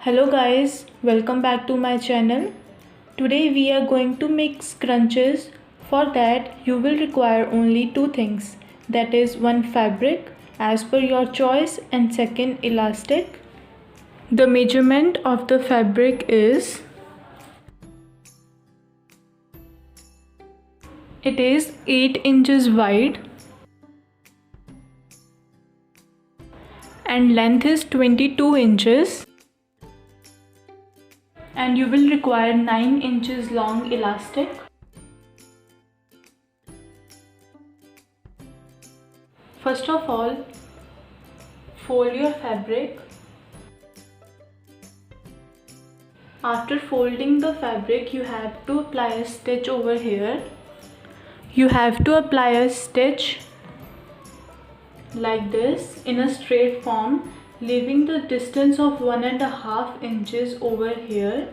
Hello guys, welcome back to my channel. Today we are going to make scrunches. For that you will require only two things, that is one fabric as per your choice and second elastic. The measurement of the fabric is 8 inches wide and length is 22 inches. And you will require 9 inches long elastic. First of all, fold your fabric. After folding the fabric, you have to apply a stitch over here. You have to apply a stitch like this in a straight form, leaving the distance of 1.5 inches over here,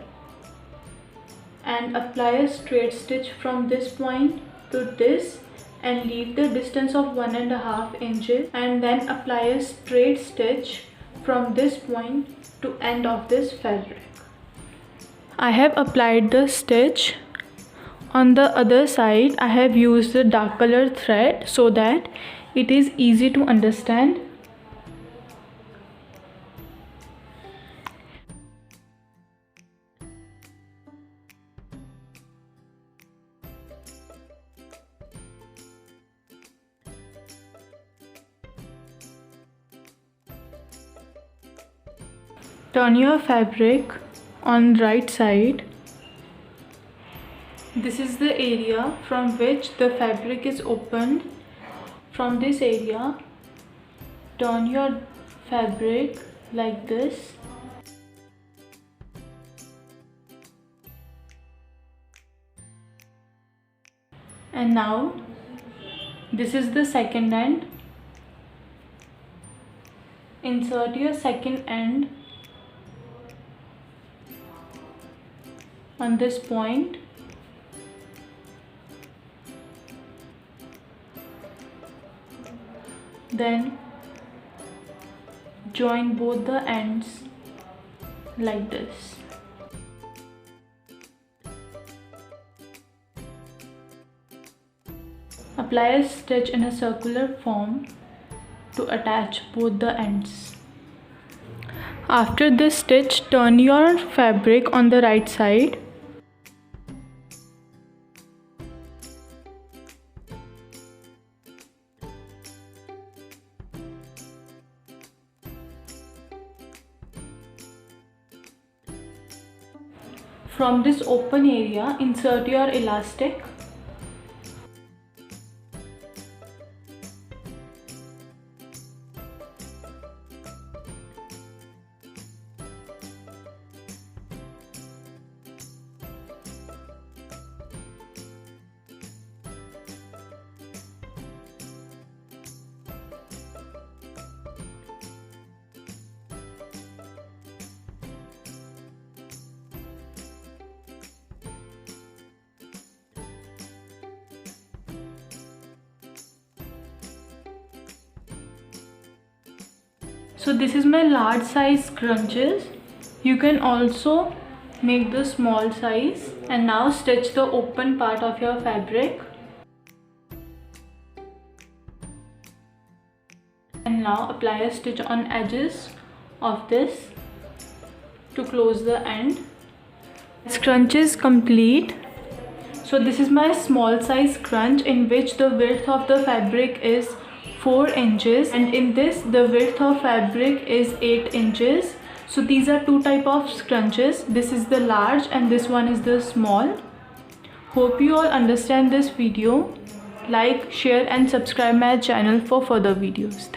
and apply a straight stitch from this point to this and leave the distance of 1.5 inches, and then apply a straight stitch from this point to end of this fabric. I have applied the stitch. On the other side I have used the dark color thread so that it is easy to understand. Turn your fabric on right side. This is the area from which the fabric is opened. From this area, turn your fabric like this. And now, this is the second end. Insert your second end on this point. Then join both the ends like this. Apply a stitch in a circular form to attach both the ends. After this stitch, turn your fabric on the right side. From this open area, insert your elastic. So this is my large size scrunches. You can also make the small size. And now stitch the open part of your fabric. And now apply a stitch on edges of this to close the end. Scrunch is complete. So this is my small size scrunch in which the width of the fabric is 4 inches and in this the width of fabric is 8 inches. So these are two type of scrunches. This is the large and this one is the small. Hope you all understand this video. Like, share and subscribe my channel for further videos.